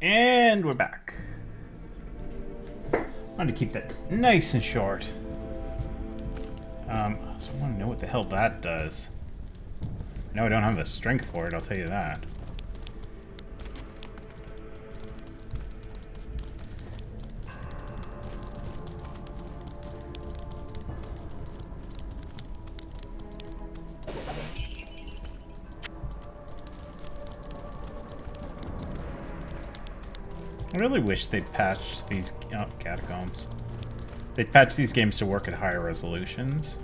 And we're back. I wanted to keep that nice and short. So I want to know what the hell that does. No, I don't have the strength for it, I'll tell you that. I really wish they'd patch these catacombs. They'd patch these games to work at higher resolutions.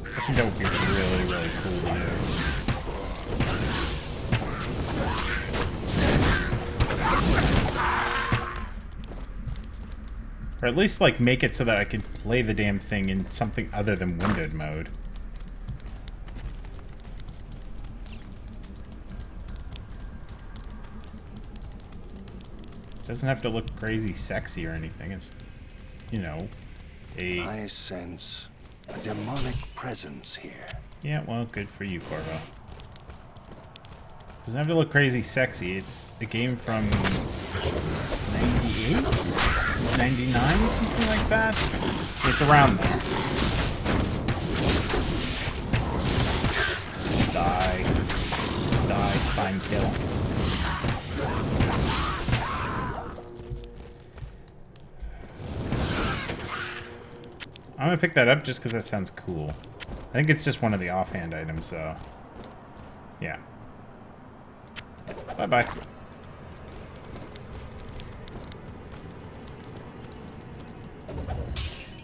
I think that would be really, really cool to do. Or at least, like, make it so that I can play the damn thing in something other than windowed mode. Doesn't have to look crazy sexy or anything. It's, you know, I sense a demonic presence here. Yeah, well, good for you, Corvo. Doesn't have to look crazy sexy. It's a game from 98? 99? Something like that? It's around there. Die. Die, spine kill. I'm gonna pick that up just because that sounds cool. I think it's just one of the offhand items, so... yeah. Bye-bye.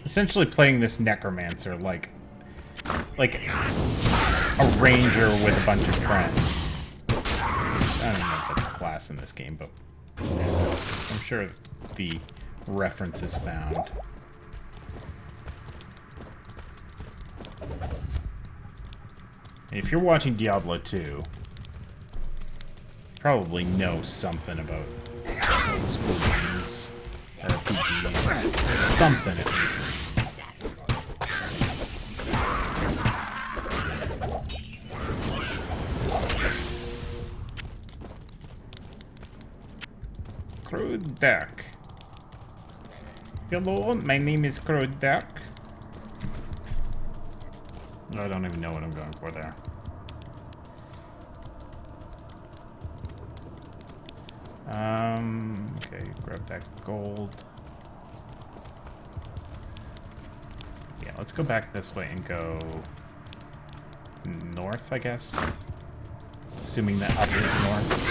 Essentially playing this necromancer like a ranger with a bunch of friends. I don't know if that's a class in this game, but I'm sure the reference is found. If you're watching Diablo II, probably know something about old school games, RPGs, or something at least. Crude Dark. Hello, my name is Crude Dark. I don't even know what I'm going for there. Okay, grab that gold. Yeah, let's go back this way and go north, I guess. Assuming that up is north.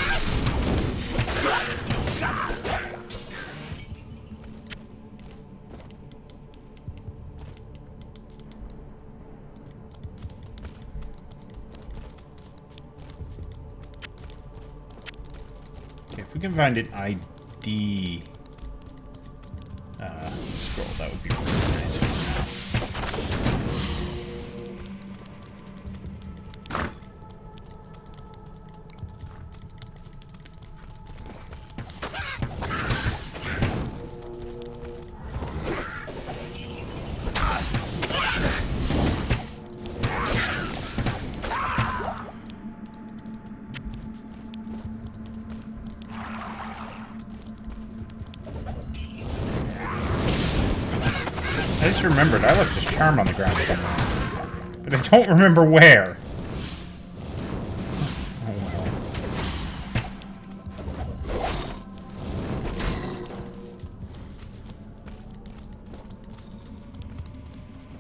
If we can find an ID scroll, that would be really nice for now. I just remembered I left this charm on the ground somewhere, but I don't remember where. Oh well.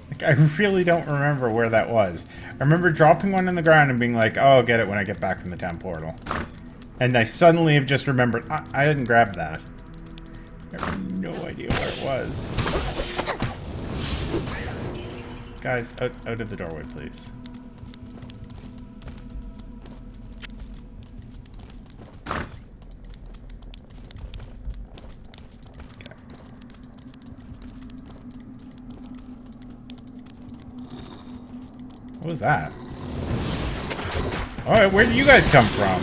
Like, I really don't remember where that was. I remember dropping one on the ground and being like, oh, I'll get it when I get back from the town portal. And I suddenly have just remembered, I didn't grab that. I have no idea where it was. Guys, out of the doorway, please. Okay. What was that? Alright, where did you guys come from?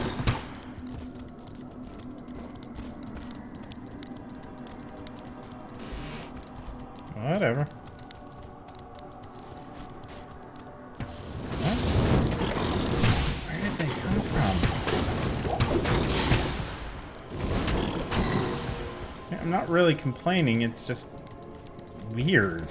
Whatever. Where did they come from? not really complaining, it's just weird.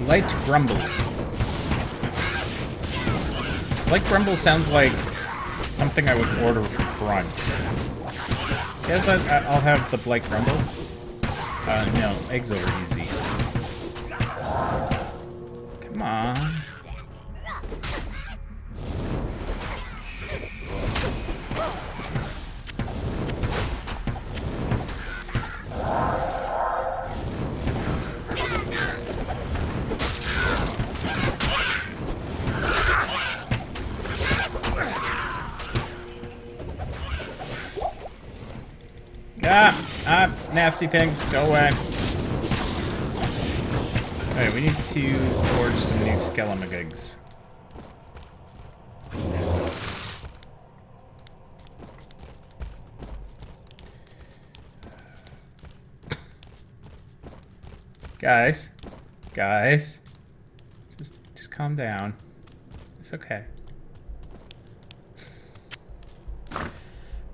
Light grumble. Light grumble sounds like something I would order for brunch. Yes, I'll have the light grumble. No, eggs over easy. Come on. Nasty things, go away. Alright, we need to forge some new skelemagigs. Guys, just calm down. It's okay.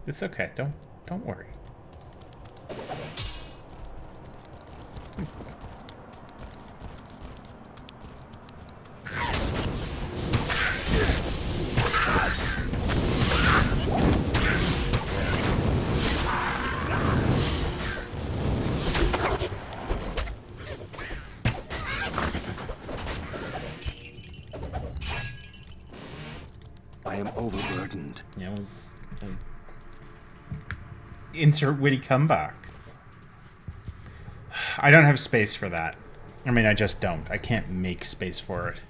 It's okay. Don't worry. I am overburdened. Yeah, we'll insert witty comeback. I don't have space for that. I mean, I just don't. I can't make space for it.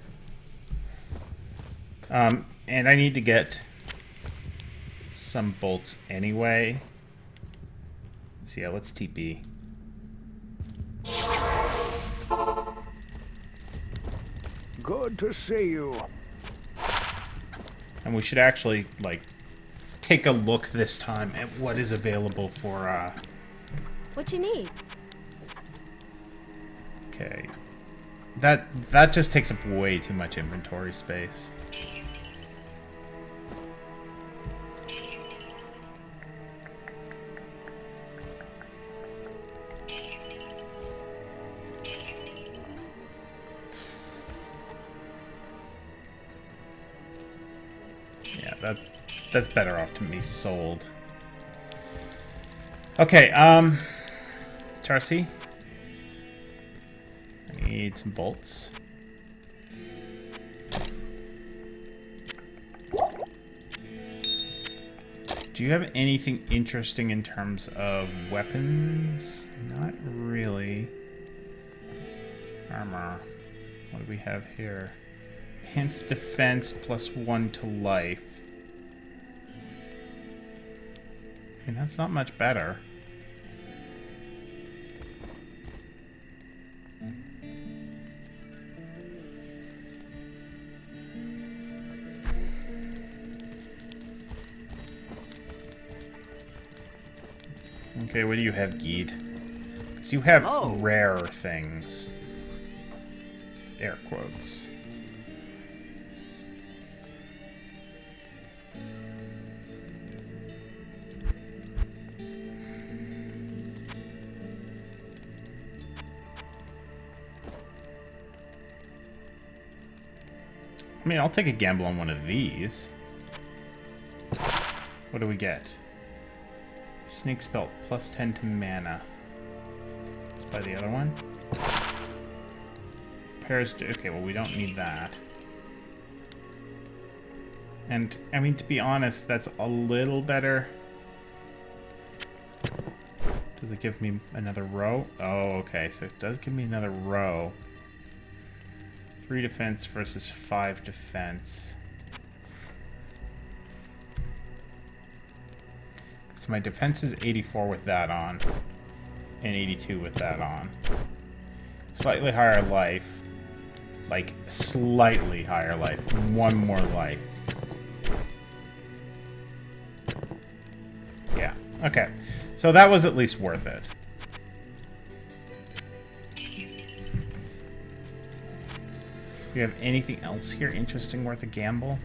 And I need to get some bolts anyway. So yeah, let's TP. Good to see you. And we should actually, like, take a look this time at what is available for, What you need? Okay. That just takes up way too much inventory space. Yeah, that's better off to be sold. Okay, Charcy. I need some bolts. Do you have anything interesting in terms of weapons? Not really. Armor. What do we have here? Enhanced defense +1 to life. I mean, that's not much better. Okay, what do you have, Geed? Because you have rare things. Air quotes. I mean, I'll take a gamble on one of these. What do we get? Snake's Belt, +10 to mana. Let's buy the other one. Pairs to... Okay, well, we don't need that. And, I mean, to be honest, that's a little better. Does it give me another row? Oh, okay, so it does give me another row. 3 defense versus 5 defense. So my defense is 84 with that on. and 82 with that on. Slightly higher life. Like, slightly higher life. One more life. Yeah. Okay. So that was at least worth it. Do you have anything else here interesting worth a gamble?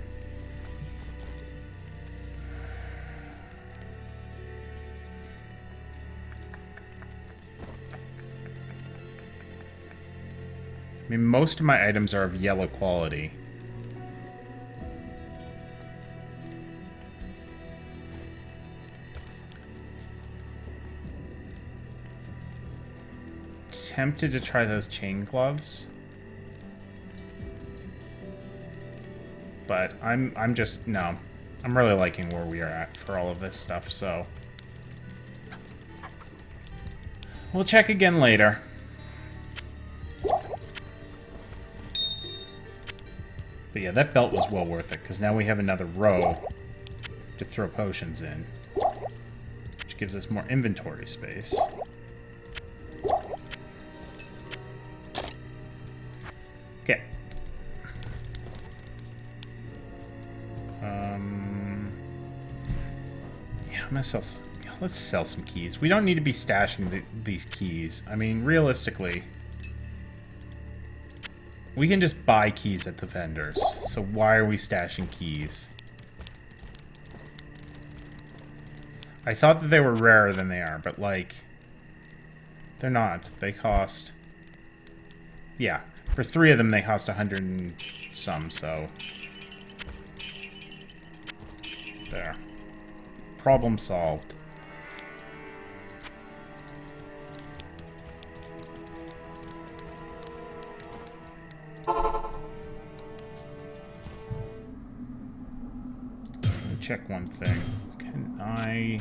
I mean, most of my items are of yellow quality. Tempted to try those chain gloves. But I'm just, no. I'm really liking where we are at for all of this stuff, so. We'll check again later. But yeah, that belt was well worth it, because now we have another row to throw potions in. Which gives us more inventory space. Okay. Yeah, I'm gonna sell... Let's sell some keys. We don't need to be stashing these keys. I mean, realistically... We can just buy keys at the vendors, so why are we stashing keys? I thought that they were rarer than they are, but like... They're not. They cost... Yeah, for 3 of them they cost 100 and some, so... There. Problem solved. Check one thing. Can I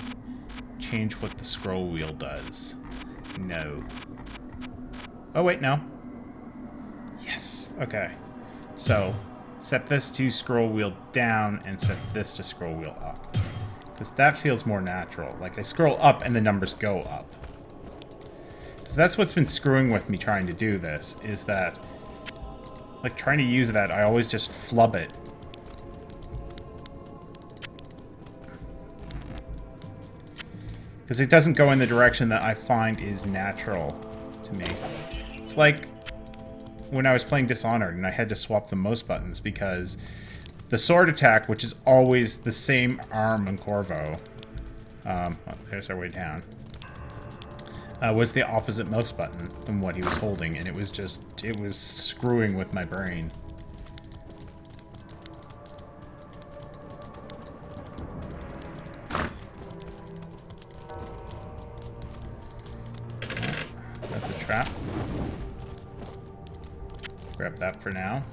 change what the scroll wheel does? No. Oh, wait, no. Yes. Okay. So, set this to scroll wheel down and set this to scroll wheel up. Because that feels more natural. Like, I scroll up and the numbers go up. So that's what's been screwing with me trying to do this, is that, like, trying to use that, I always just flub it. Because it doesn't go in the direction that I find is natural to me. It's like when I was playing Dishonored and I had to swap the mouse buttons because the sword attack, which is always the same arm in Corvo, oh, there's our way down, was the opposite mouse button than what he was holding, and it was screwing with my brain. Trap. Grab that for now.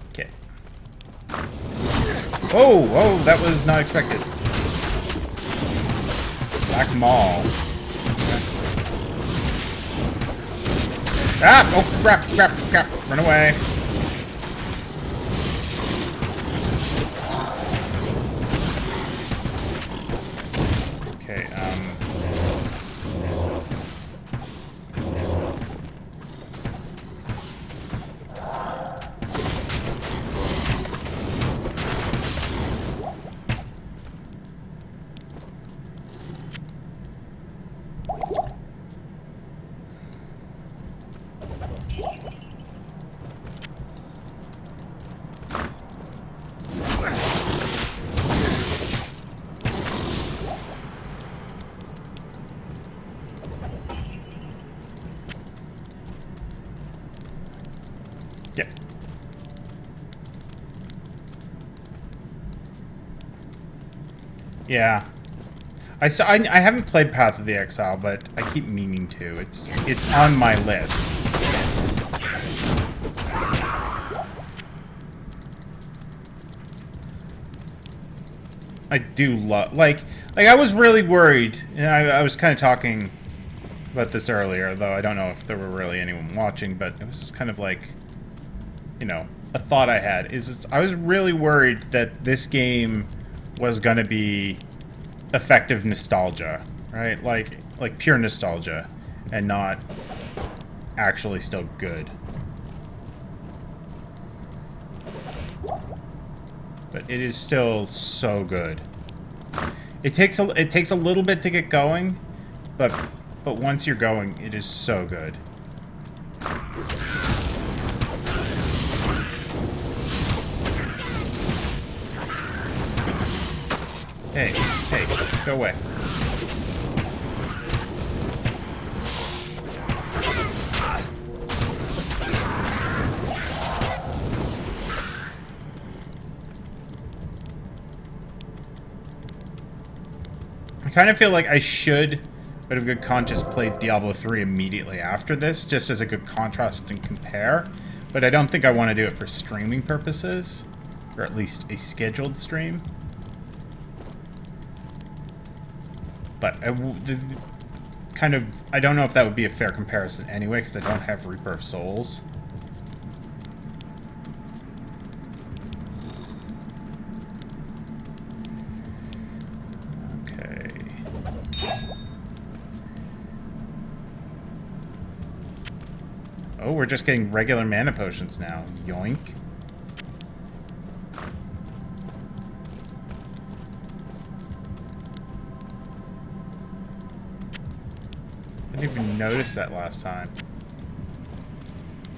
Okay. Oh, whoa, that was not expected. Black Maul. Ah! Oh, crap, crap, crap. Run away. Okay, yeah. Yeah. I haven't played Path of the Exile, but I keep meaning to. It's on my list. I do love, like I was really worried, and I was kind of talking about this earlier, though I don't know if there were really anyone watching, but it was just kind of like, you know, a thought I had. I was really worried that this game was going to be effective nostalgia, right? Like pure nostalgia, and not actually still good. But it is still so good. It takes a little bit to get going, but once you're going, it is so good. Hey, go away. I kind of feel like I should, out of good conscience, play Diablo 3 immediately after this, just as a good contrast and compare. But I don't think I want to do it for streaming purposes, or at least a scheduled stream. But I don't know if that would be a fair comparison anyway, because I don't have Reaper of Souls. Okay. Oh, we're just getting regular mana potions now. Yoink. I didn't even notice that last time.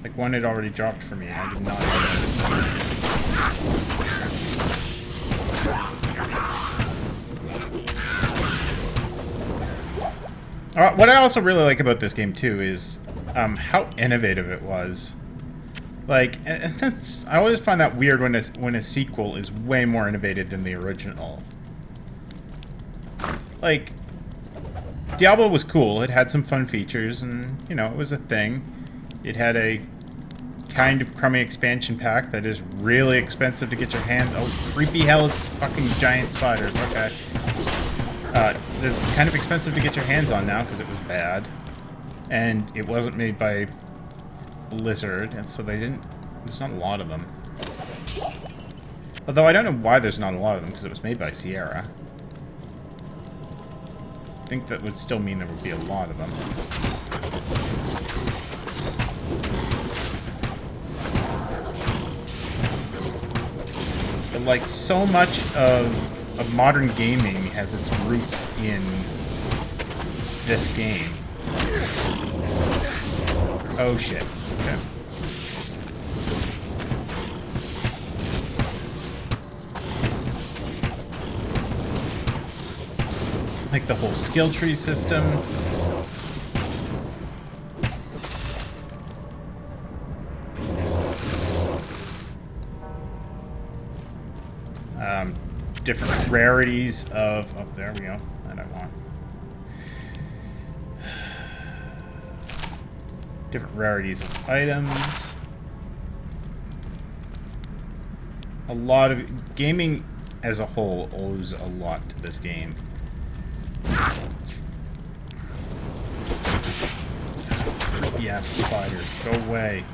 Like, one had already dropped for me. I did not notice that. What I also really like about this game, too, is how innovative it was. Like, and I always find that weird when a sequel is way more innovative than the original. Like, Diablo was cool. It had some fun features, and, you know, it was a thing. It had a kind of crummy expansion pack that is really expensive to get your hands... Oh, creepy hell, fucking giant spiders. Okay. It's kind of expensive to get your hands on now, because it was bad. And it wasn't made by Blizzard, and so they didn't... There's not a lot of them. Although I don't know why there's not a lot of them, because it was made by Sierra. I think that would still mean there would be a lot of them. But like, so much of modern gaming has its roots in this game. Oh shit. Okay. Like the whole skill tree system. Different rarities of... Oh, there we go. That I want. Different rarities of items. A lot of... Gaming as a whole owes a lot to this game. Yes, spiders, go away.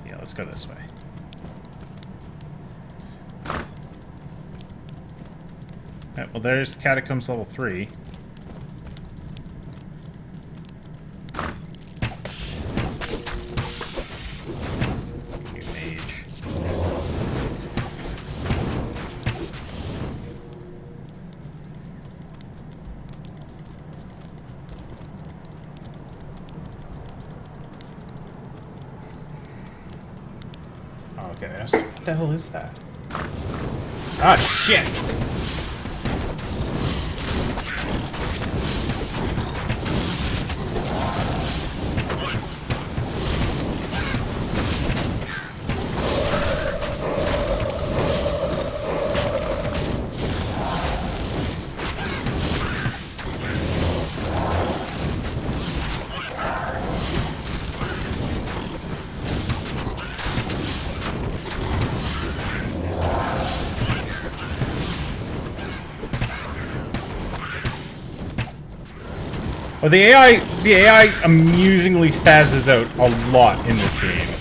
Yeah, let's go this way. Alright, well, there's Catacombs level 3. Okay, I was like, what the hell is that? Ah, shit! Oh, the AI amusingly spazzes out a lot in this game.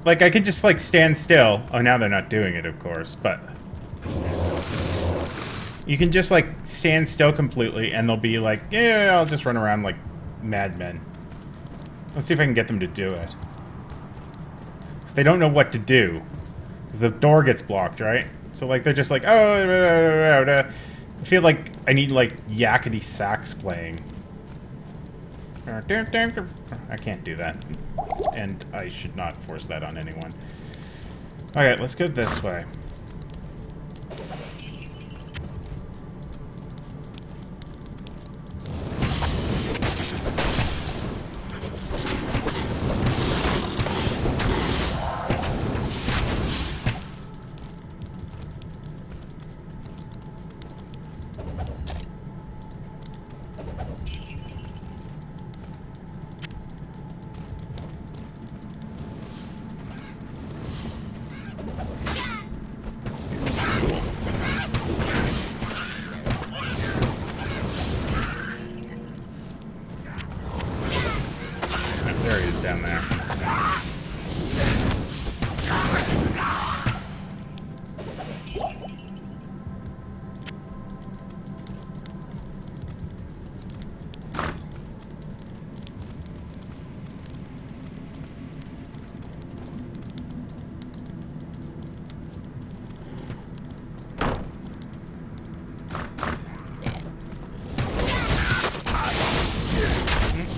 Like, I could just, like, stand still. Oh, now they're not doing it, of course, but... You can just, like, stand still completely, and they'll be like, yeah, I'll just run around like madmen. Let's see if I can get them to do it. Because they don't know what to do. Because the door gets blocked, right? So, like, they're just like, oh... I feel like I need, like, yakety sax playing. I can't do that. And I should not force that on anyone. Alright, let's go this way. There he is down there.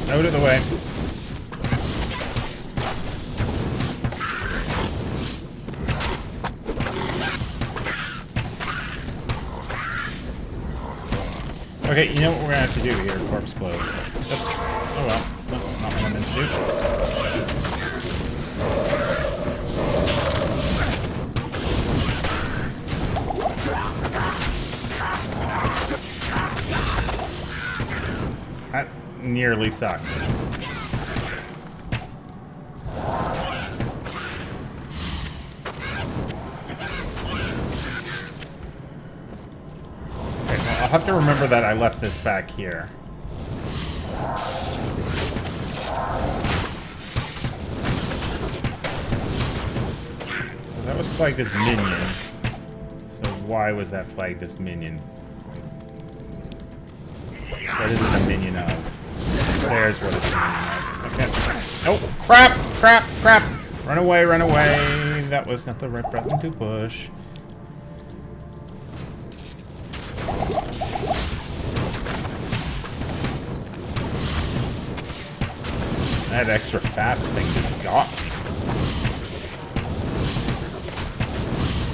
Out of the way. Okay, you know what we're gonna have to do here, corpse blow. Oops. Oh well, that's not what I meant to do. That nearly sucked. I'll have to remember that I left this back here. So that was flagged as minion. So why was that flagged as minion? What is it a minion of? There's what it's a minion of. Okay. Oh, crap! Crap! Crap! Run away, run away! That was not the right button to push. That extra fast thing just got me.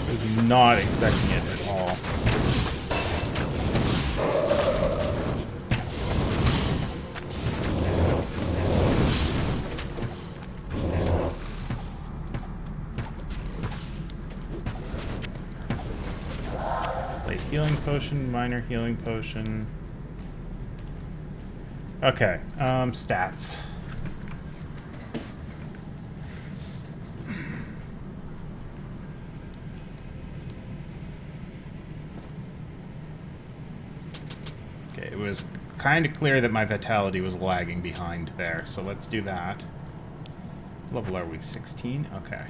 I was not expecting it at all. Late healing potion, minor healing potion. Okay, stats. It was kind of clear that my vitality was lagging behind there, so let's do that. What level are we? 16? Okay.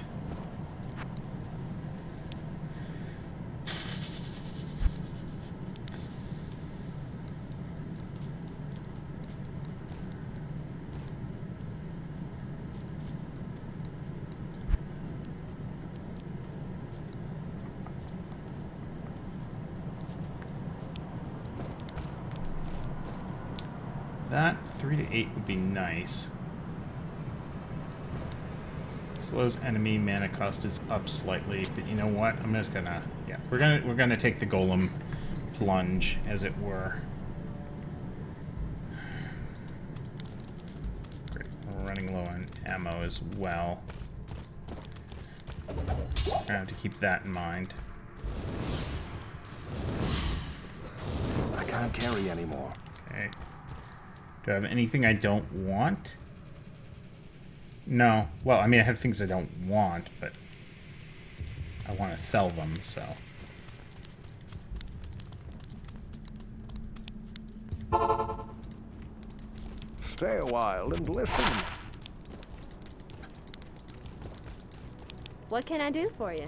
That 3 to 8 would be nice. Slows enemy mana cost is up slightly, but you know what? I'm just gonna we're gonna take the golem plunge, as it were. Great. We're running low on ammo as well. I have to keep that in mind. I can't carry anymore. Okay. Do I have anything I don't want? No. Well, I mean, I have things I don't want, but I want to sell them, so... Stay a while and listen. What can I do for you?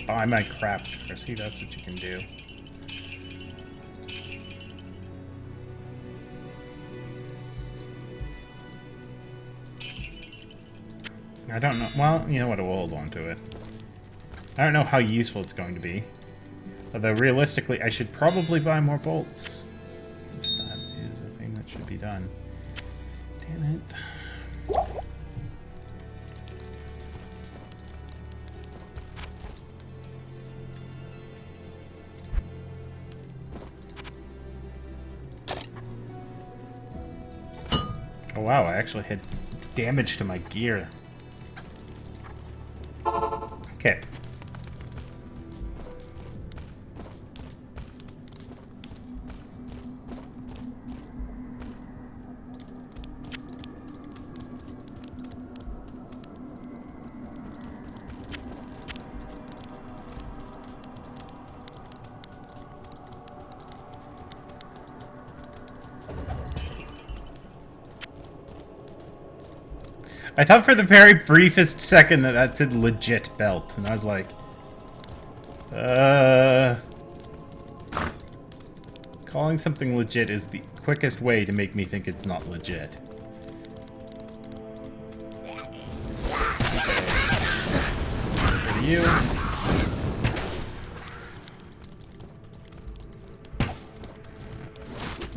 Buy my crap. See, that's what you can do. I don't know. Well, you know what? We'll hold on to it. I don't know how useful it's going to be. Although, realistically, I should probably buy more bolts. Since that is a thing that should be done. Damn it. Oh, wow. I actually had damage to my gear. Okay. I thought for the very briefest second that said legit belt, and I was like, calling something legit is the quickest way to make me think it's not legit. Over to you.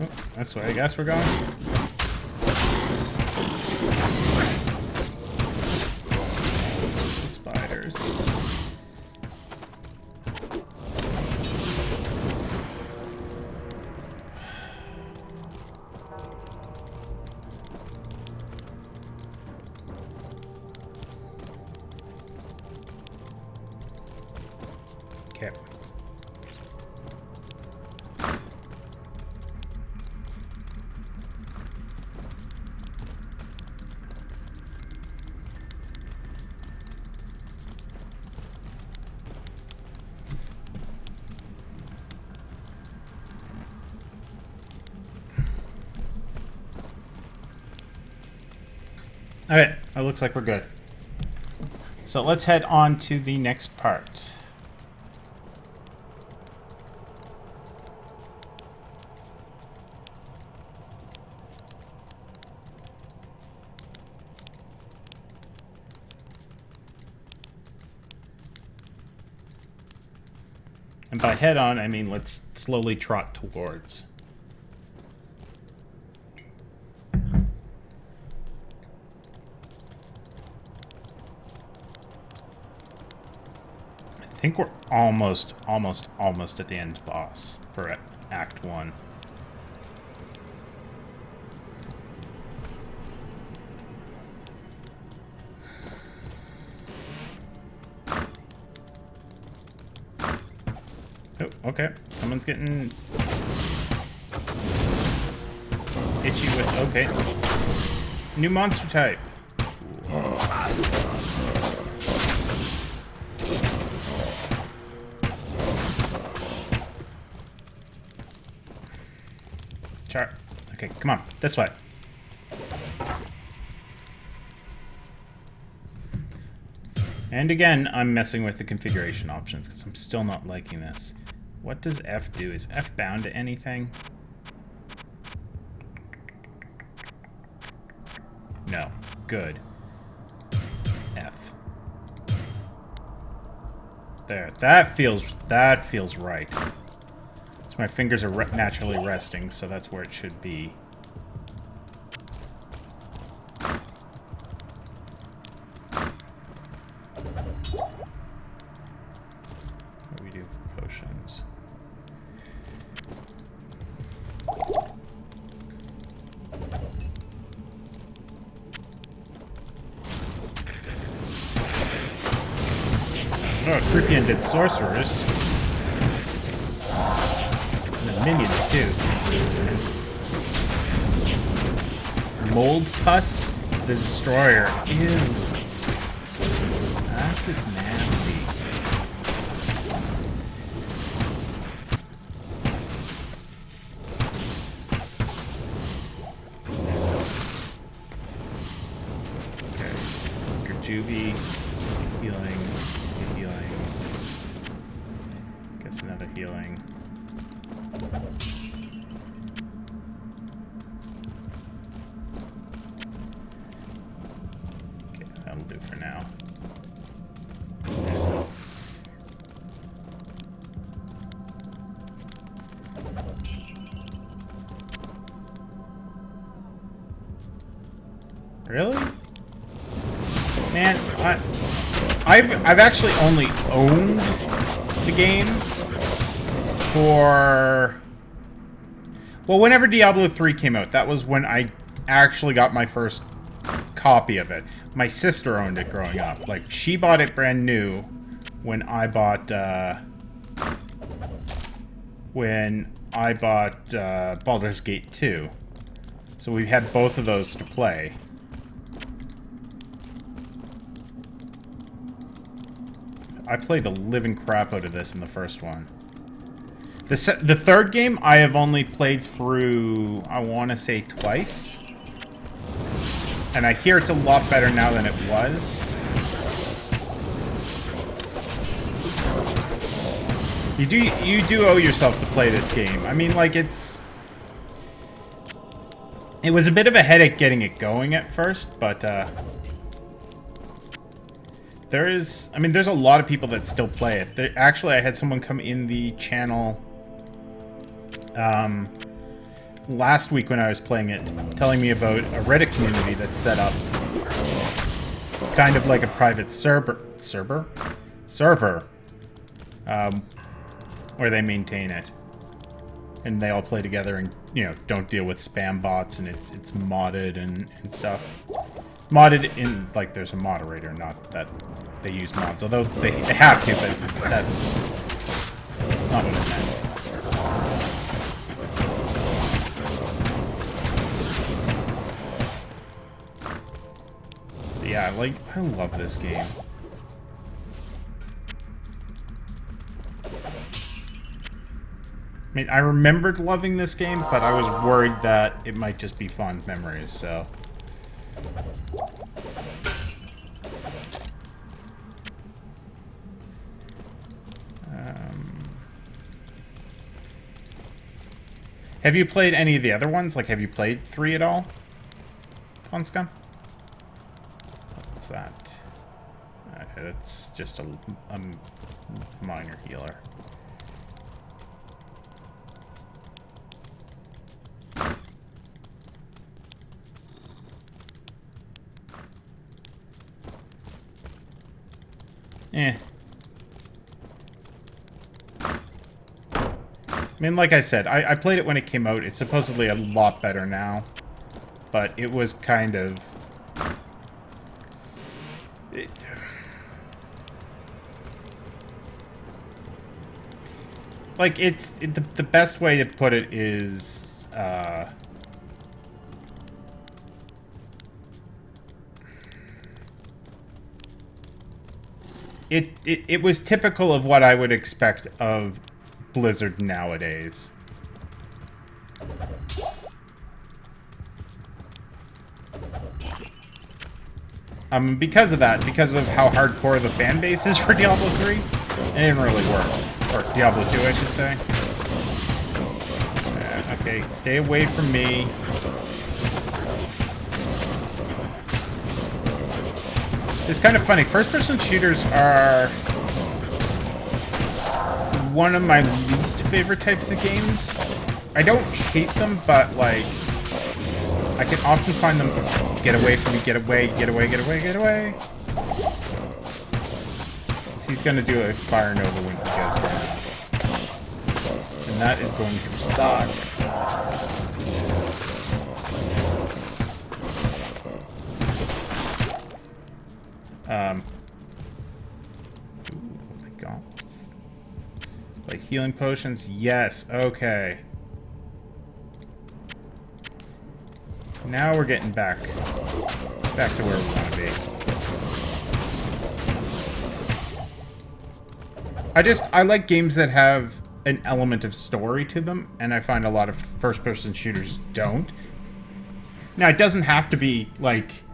Oh, that's where I guess we're going. Spiders. Okay. Alright, it looks like we're good. So let's head on to the next part. And by head on, I mean let's slowly trot towards. I think we're almost at the end boss for Act 1. Oh, okay. Someone's getting itchy with... Okay. New monster type. Char. Okay, come on. This way. And again, I'm messing with the configuration options because I'm still not liking this. What does F do? Is F bound to anything? No. Good. F. There. That feels right. So my fingers are naturally resting, so that's where it should be. What do we do for potions? Oh, creepy undead sorcerers. And the minions, too. mold pus. The destroyer. Ew. That's just nasty. Juvie, healing, healing. Guess another healing. Okay, that'll do for now. Really? Man, I've actually only owned the game for... Well, whenever Diablo 3 came out, that was when I actually got my first copy of it. My sister owned it growing up. Like, she bought it brand new when I bought, Baldur's Gate 2. So we had both of those to play. I played the living crap out of this in the first one. The third game I have only played through, I want to say, twice. And I hear it's a lot better now than it was. You do owe yourself to play this game. I mean, like, it was a bit of a headache getting it going at first, but there's a lot of people that still play it. Actually, I had someone come in the channel last week when I was playing it, telling me about a Reddit community that's set up kind of like a private server, where they maintain it. And they all play together and, you know, don't deal with spam bots, and it's modded and stuff. Modded in, like, there's a moderator, not that they use mods. Although they have to, but that's not what I meant. But yeah, like, I love this game. I mean, I remembered loving this game, but I was worried that it might just be fond memories, so... Have you played any of the other ones? Like, have you played 3 at all? Ponscum? What's that? It's just a minor healer. Eh. I mean, like I said, I played it when it came out. It's supposedly a lot better now. But it was kind of... like, the best way to put it is... It was typical of what I would expect of Blizzard nowadays. Because of that, because of how hardcore the fan base is for Diablo 3, it didn't really work. Or Diablo 2, I should say. Okay, stay away from me. It's kind of funny. First-person shooters are one of my least favorite types of games. I don't hate them, but, like, I can often find them... Get away from me, get away, get away, get away, get away. He's gonna do a fire nova when he goes down. And that is going to suck. Ooh, my gauntlets. Like healing potions? Yes, okay. Now we're getting back to where we want to be. I like games that have an element of story to them, and I find a lot of first-person shooters don't. Now, it doesn't have to be, like,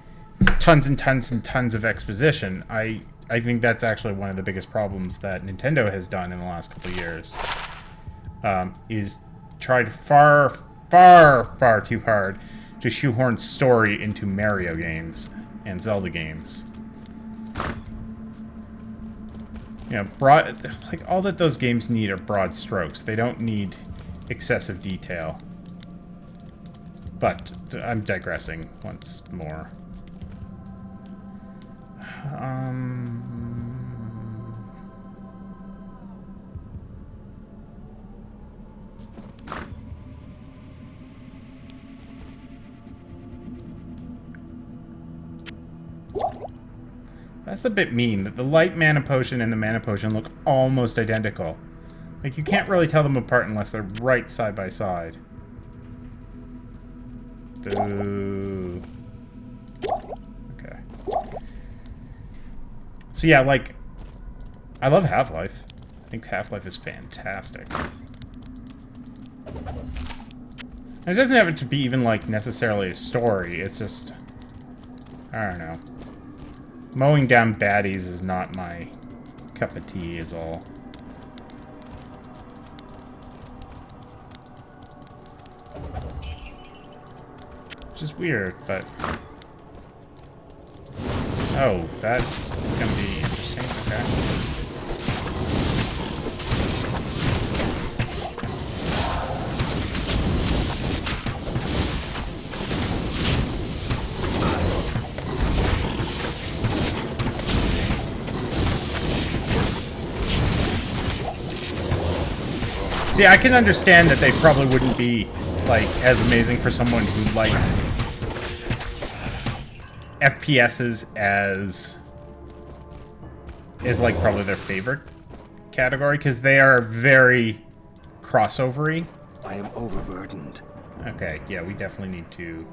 tons and tons and tons of exposition. I think that's actually one of the biggest problems that Nintendo has done in the last couple of years. Is tried far, far, far too hard to shoehorn story into Mario games and Zelda games. You know, like, all that those games need are broad strokes. They don't need excessive detail. But I'm digressing once more. That's a bit mean, that the light mana potion and the mana potion look almost identical. Like, you can't really tell them apart unless they're right side by side. Boo. Okay. So yeah, like, I love Half-Life. I think Half-Life is fantastic. And it doesn't have to be even, like, necessarily a story. It's just, I don't know. Mowing down baddies is not my cup of tea, is all. Which is weird, but... Oh, that's gonna be interesting. Okay. See, I can understand that they probably wouldn't be, like, as amazing for someone who likes FPSs as like, probably their favorite category, because they are very crossovery. I am overburdened. Okay, yeah, we definitely need to...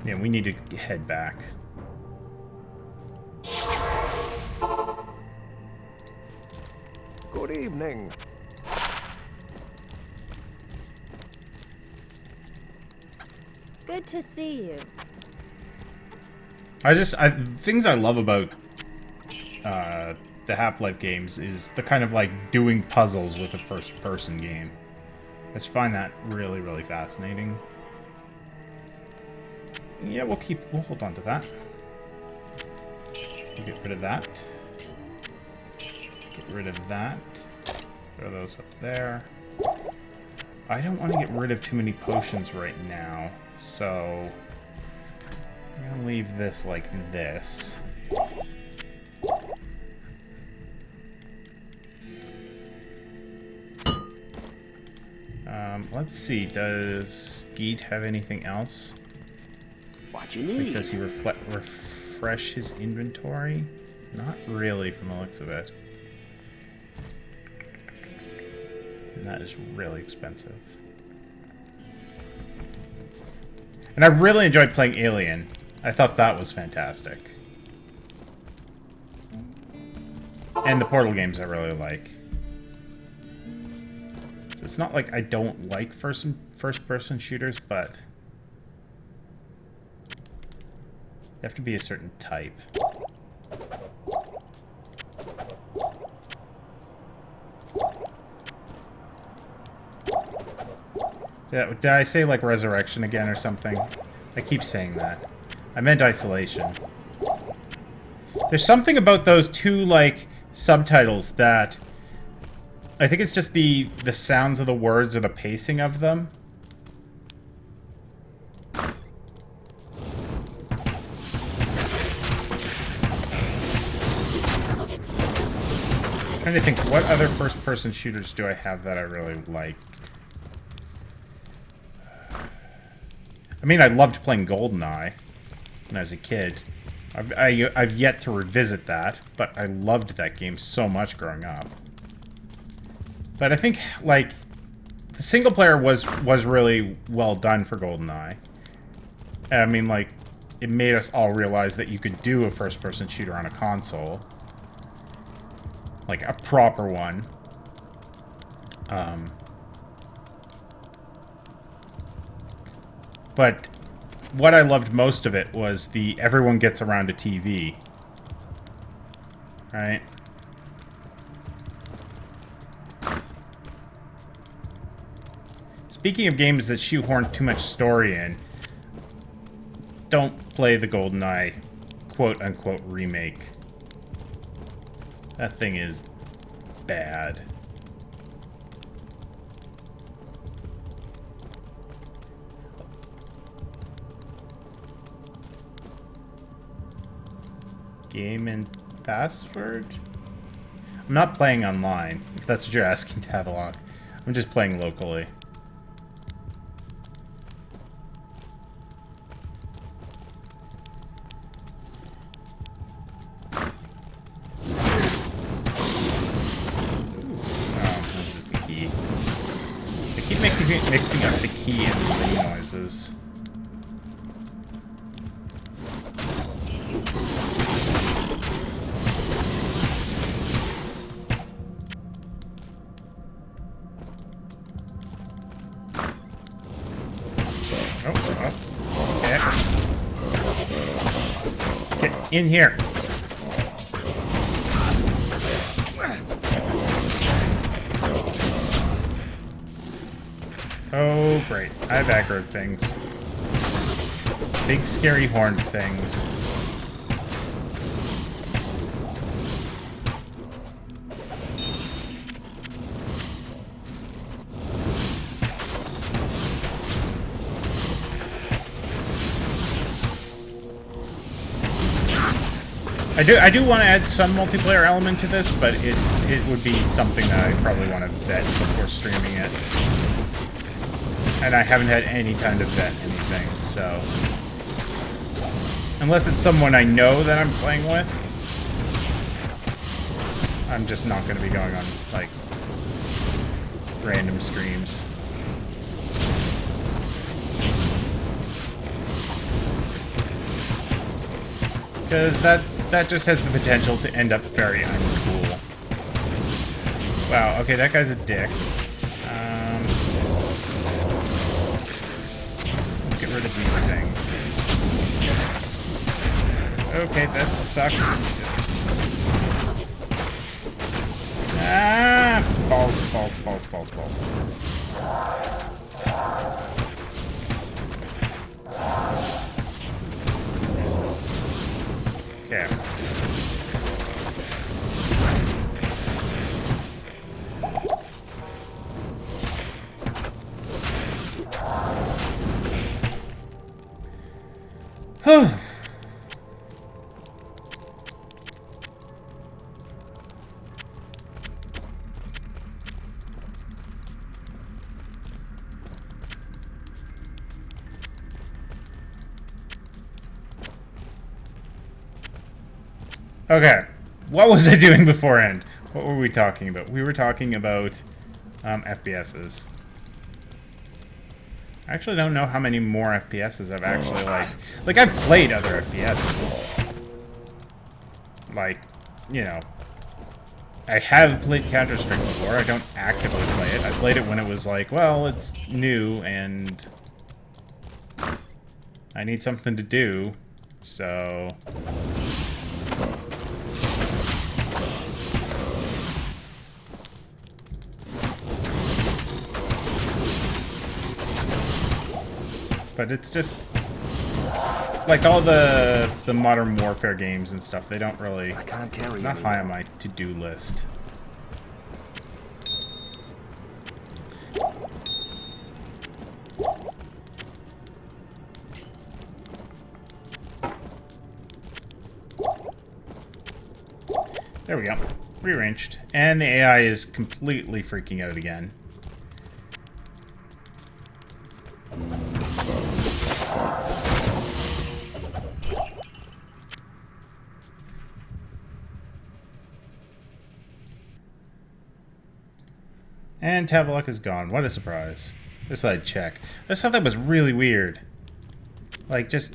Yeah, we need to head back. Good evening. Good to see you. Things I love about the Half-Life games is the kind of, like, doing puzzles with a first-person game. I just find that really, really fascinating. Yeah, we'll hold on to that. We'll get rid of that. Get rid of that. Throw those up there. I don't want to get rid of too many potions right now, so I'm going to leave this like this. Let's see, does Skeet have anything else? What you need? Like, does he refresh his inventory? Not really, from the looks of it. And that is really expensive. And I really enjoyed playing Alien. I thought that was fantastic. And the Portal games I really like. So it's not like I don't like first-person shooters, but they have to be a certain type. Yeah, did I say, like, Resurrection again or something? I keep saying that. I meant Isolation. There's something about those two, like, subtitles that... I think it's just the sounds of the words or the pacing of them. I'm trying to think, what other first-person shooters do I have that I really like? I mean, I loved playing GoldenEye when I was a kid. I've yet to revisit that, but I loved that game so much growing up. But I think, like, the single player was really well done for GoldenEye. I mean, like, it made us all realize that you could do a first-person shooter on a console. Like, a proper one. But what I loved most of it was the everyone gets around a TV. Right? Speaking of games that shoehorn too much story in, don't play the GoldenEye quote-unquote remake. That thing is bad. Game and password? I'm not playing online, if that's what you're asking, Tavalok. I'm just playing locally. Mixing up the key and the noises. Oh, okay. Get in here. Oh, great. I've aggroed things. Big, scary horned things. I do want to add some multiplayer element to this, but it would be something that I probably want to vet before streaming it. And I haven't had any time to vet anything, so... Unless it's someone I know that I'm playing with, I'm just not going to be going on, like, random streams. Because that just has the potential to end up very uncool. Wow, okay, that guy's a dick. Let's get rid of these things. Okay, that sucks. Ah! Balls, balls, balls, balls, balls. Okay. Okay, what was I doing beforehand? What were we talking about? We were talking about FPSs. I actually don't know how many more FPSs I've actually, like I've played other FPSs. Like, you know, I have played Counter-Strike before. I don't actively play it. I played it when it was like, well, it's new and I need something to do, so... But it's just like all the Modern Warfare games and stuff. They don't really. I can't carry not anymore. high on my to-do list. There we go. Rearranged, and the AI is completely freaking out again. And Tavaluk is gone. What a surprise. Just thought I'd check. I just thought that was really weird. Like, just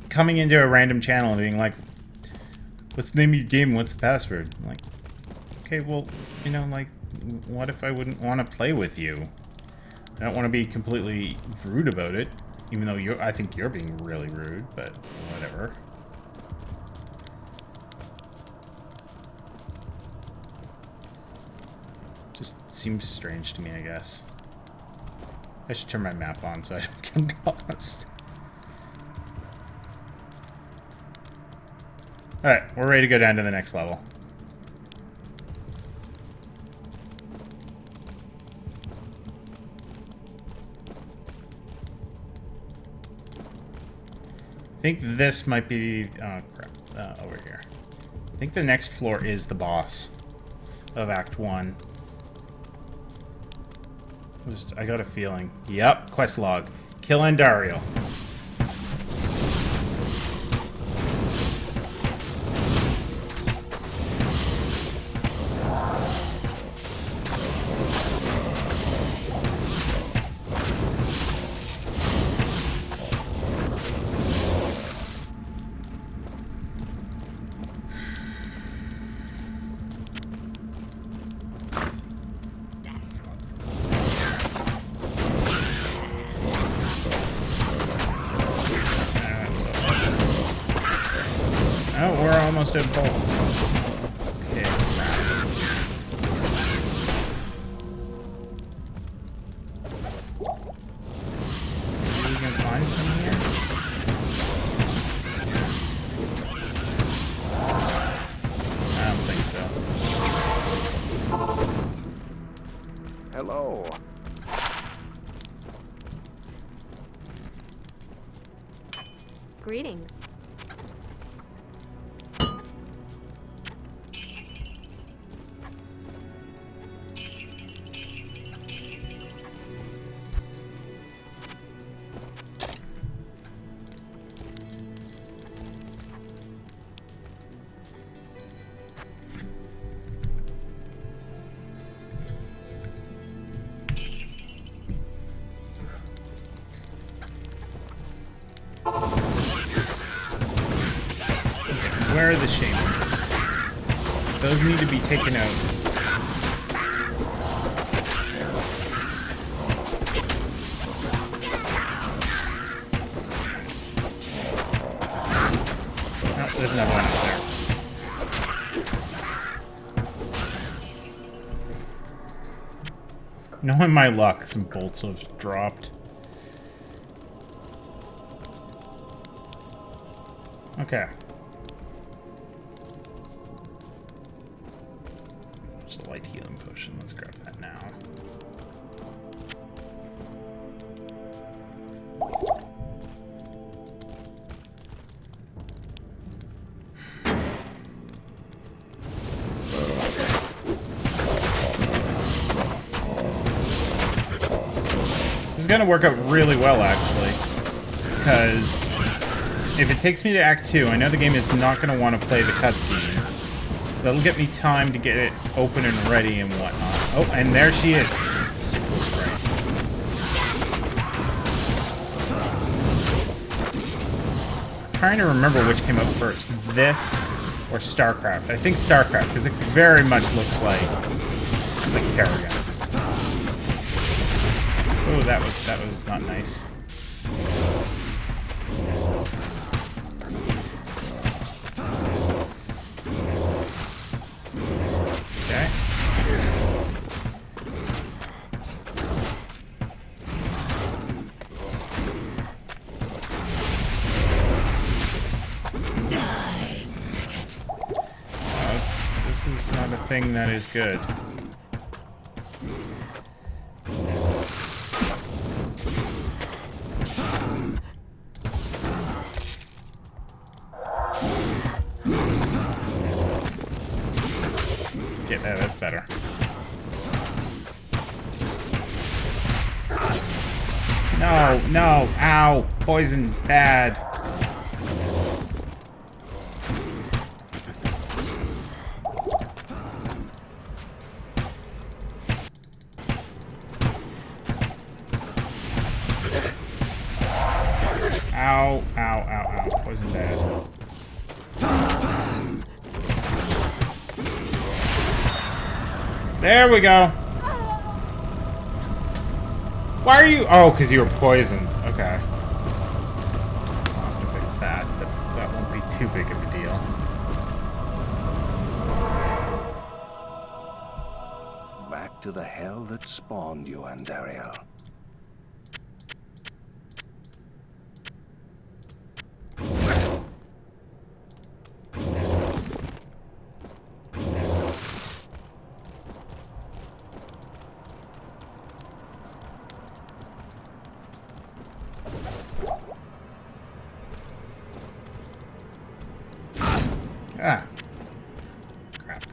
coming into a random channel and being like, what's the name of your game? What's the password? I'm like, okay, well, you know, like, what if I wouldn't want to play with you? I don't want to be completely rude about it, even though I think you're being really rude, but whatever. Just seems strange to me, I guess. I should turn my map on so I don't get lost. Alright, we're ready to go down to the next level. I think this might be... oh, crap. Over here. I think the next floor is the boss of Act 1. I got a feeling. Yep, quest log. Kill Andariel. Oh, we're almost at bolts. Okay, crap. Maybe we can find some here? I don't think so. Hello. Greetings. Where are the chambers? Those need to be taken out. Oh, there's another one up there. Knowing my luck, some bolts have dropped. Okay. Just a light healing potion. Let's grab that now. This is gonna work out really well, actually, because if it takes me to Act 2, I know the game is not going to want to play the cutscene. So that'll get me time to get it open and ready and whatnot. Oh, and there she is. I'm trying to remember which came up first. This or StarCraft. I think StarCraft, because it very much looks like Kerrigan. Oh, that was not nice. Okay. This is not a thing that is good. Yeah, that's better. No, no, ow, poison, bad. Ow, ow, ow, ow. Poison bad. There we go. Why are you... Oh, because you were poisoned. Okay. I'll have to fix that, but that won't be too big of a deal. Back to the hell that spawned you, Andariel. Ah. Crap.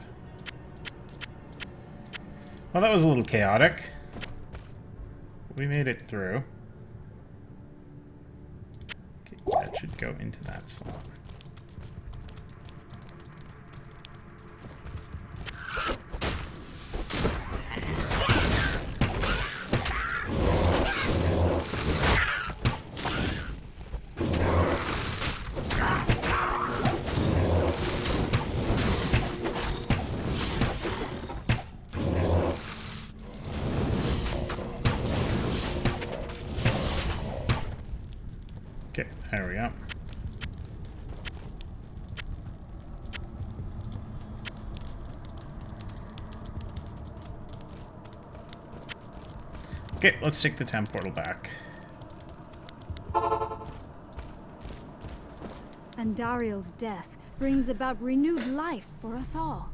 Well, that was a little chaotic. We made it through. Okay, that should go into that slot. Okay, there we go. Okay, let's take the time portal back. Andariel's death brings about renewed life for us all.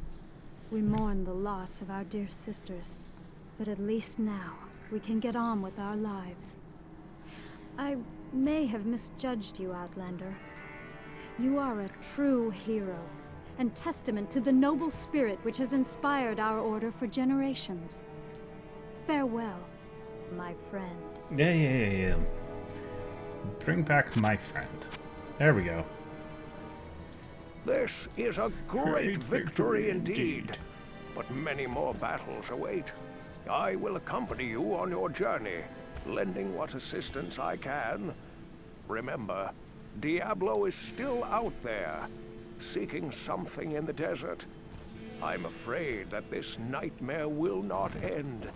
We mourn the loss of our dear sisters, but at least now we can get on with our lives. I may have misjudged you, Outlander. You are a true hero, and testament to the noble spirit which has inspired our order for generations. Farewell, my friend. Yeah. Bring back my friend. There we go. This is a great victory indeed. But many more battles await. I will accompany you on your journey, lending what assistance I can. Remember, Diablo is still out there, seeking something in the desert. I'm afraid that this nightmare will not end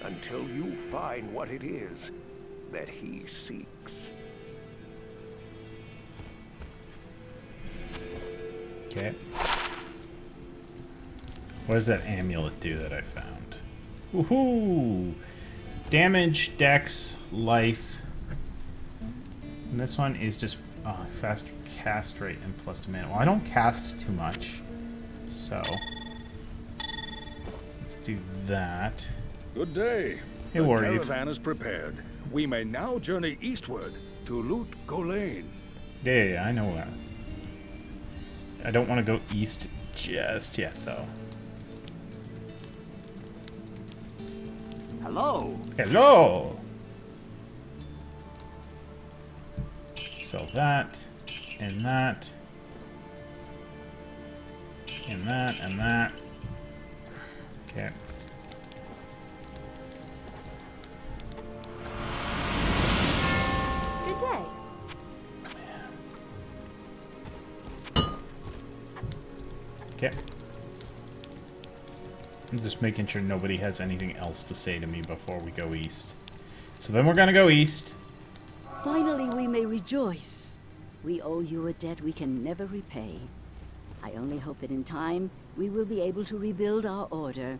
until you find what it is that he seeks. Okay. What does that amulet do that I found? Woohoo! Damage, dex, life. And this one is just faster cast rate and plus to mana. Well, I don't cast too much, so let's do that. Good day. Hey, the Warrior. caravan is prepared. We may now journey eastward to Loot Golain. Yeah, I know that. I don't want to go east just yet, though. Hello. Hello! So that, and that, and that, and that. Okay. Good day. Okay. I'm just making sure nobody has anything else to say to me before we go east. So then we're gonna go east. Finally, we may rejoice. We owe you a debt we can never repay. I only hope that in time, we will be able to rebuild our order.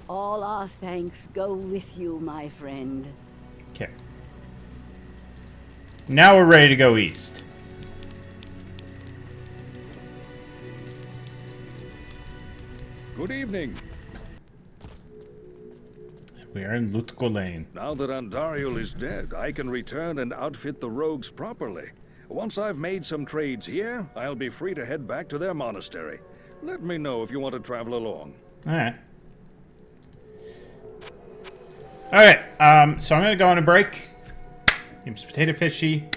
All our thanks go with you, my friend. Okay. Now we're ready to go east. Good evening. We are in Loot Lane. Now that Andariel is dead, I can return and outfit the rogues properly. Once I've made some trades here, I'll be free to head back to their monastery. Let me know if you want to travel along. Alright. Alright, so I'm gonna go on a break. Name's Potato Fishy.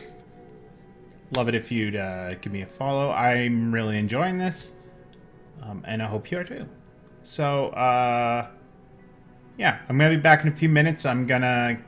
Love it if you'd give me a follow. I'm really enjoying this. And I hope you are too. So, yeah, I'm gonna be back in a few minutes. I'm gonna